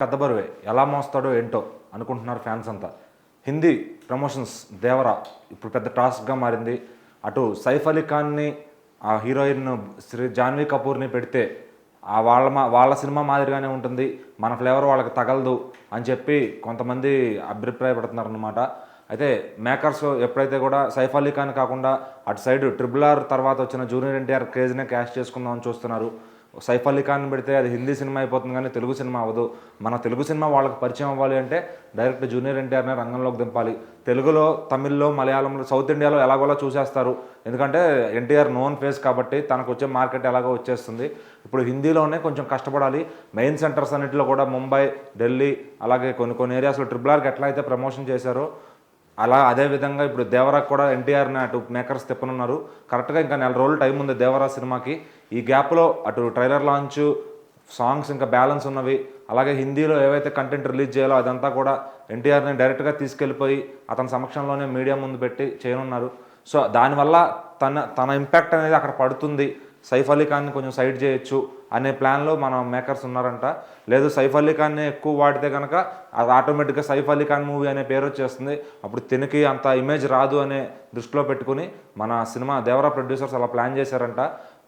పెద్ద బరువే ఎలా మోస్తాడో ఏంటో అనుకుంటున్నారు ఫ్యాన్స్ అంతా. హిందీ ప్రమోషన్స్ దేవరా ఇప్పుడు పెద్ద టాస్క్గా మారింది. అటు సైఫ్ అలీ ఖాన్ని ఆ హీరోయిన్ జాన్వీ కపూర్ని పెడితే వాళ్ళ సినిమా మాదిరిగానే ఉంటుంది, మన ఫ్లేవర్ వాళ్ళకి తగలదు అని చెప్పి కొంతమంది అభిప్రాయపడుతున్నారు అన్నమాట. అయితే మేకర్స్ ఎప్పుడైతే కూడా సైఫ్ అలీ ఖాన్ కాకుండా అటు సైడ్ RRR తర్వాత వచ్చిన జూనియర్ ఎన్టీఆర్ క్రేజ్నే క్యాష్ చేసుకుందామని చూస్తున్నారు. సైఫ్ అలీ ఖాన్ పెడితే అది హిందీ సినిమా అయిపోతుంది కానీ తెలుగు సినిమా అవ్వదు. మన తెలుగు సినిమా వాళ్ళకి పరిచయం అవ్వాలి అంటే డైరెక్ట్ జూనియర్ ఎన్టీఆర్నే రంగంలోకి దింపాలి. తెలుగులో, తమిళ్లో, మలయాళంలో, సౌత్ ఇండియాలో ఎలాగోలా చూసేస్తారు. ఎందుకంటే ఎన్టీఆర్ నోన్ ఫేస్ కాబట్టి తనకు వచ్చే మార్కెట్ ఎలాగో వచ్చేస్తుంది. ఇప్పుడు హిందీలోనే కొంచెం కష్టపడాలి. మెయిన్ సెంటర్స్ అన్నింటిలో కూడా ముంబై, ఢిల్లీ, అలాగే కొన్ని ఏరియాస్లో RRRకి ఎట్లా అయితే ప్రమోషన్ చేశారో అదేవిధంగా ఇప్పుడు దేవరాకు కూడా ఎన్టీఆర్ని అటు మేకర్స్ తిప్పనున్నారు. కరెక్ట్గా ఇంకా 4 రోజులు టైం ఉంది దేవరా సినిమాకి. ఈ గ్యాప్లో అటు ట్రైలర్ లాంచ్, సాంగ్స్ ఇంకా బ్యాలెన్స్ ఉన్నవి, అలాగే హిందీలో ఏవైతే కంటెంట్ రిలీజ్ చేయాలో అదంతా కూడా ఎన్టీఆర్ని డైరెక్ట్గా తీసుకెళ్ళిపోయి అతని సమక్షంలోనే మీడియా ముందు పెట్టి చేయనున్నారు. సో దానివల్ల తన ఇంపాక్ట్ అనేది అక్కడ పడుతుంది. సైఫ్ అలీ ఖాన్ని కొంచెం సైడ్ చేయొచ్చు అనే ప్లాన్లో మన మేకర్స్ ఉన్నారంట. లేదు సైఫ్ అలీ ఖాన్ని ఎక్కువ వాడితే కనుక అది ఆటోమేటిక్గా సైఫ్ అలీ ఖాన్ మూవీ అనే పేరు వచ్చేస్తుంది. అప్పుడు తినకి అంత ఇమేజ్ రాదు అనే దృష్టిలో పెట్టుకుని మన సినిమా దేవరా ప్రొడ్యూసర్స్ అలా ప్లాన్ చేశారంట.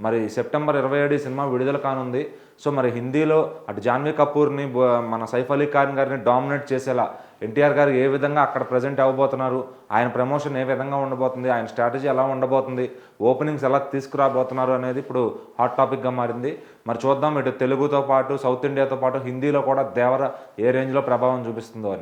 మరి సెప్టెంబర్ 27 సినిమా విడుదల కానుంది. సో మరి హిందీలో అటు జాన్వీ కపూర్ని మన సైఫ్ అలీ ఖాన్ గారిని డామినేట్ చేసేలా ఎన్టీఆర్ గారు ఏ విధంగా అక్కడ ప్రజెంట్ అవ్వబోతున్నారు, ఆయన ప్రమోషన్ ఏ విధంగా ఉండబోతుంది, ఆయన స్ట్రాటజీ ఎలా ఉండబోతుంది, ఓపెనింగ్స్ ఎలా తీసుకురాబోతున్నారు అనేది ఇప్పుడు హాట్ టాపిక్గా మారింది. మరి చూద్దాం ఇటు తెలుగుతో పాటు సౌత్ ఇండియాతో పాటు హిందీలో కూడా దేవర ఏ రేంజ్లో ప్రభావం చూపిస్తుందో అని.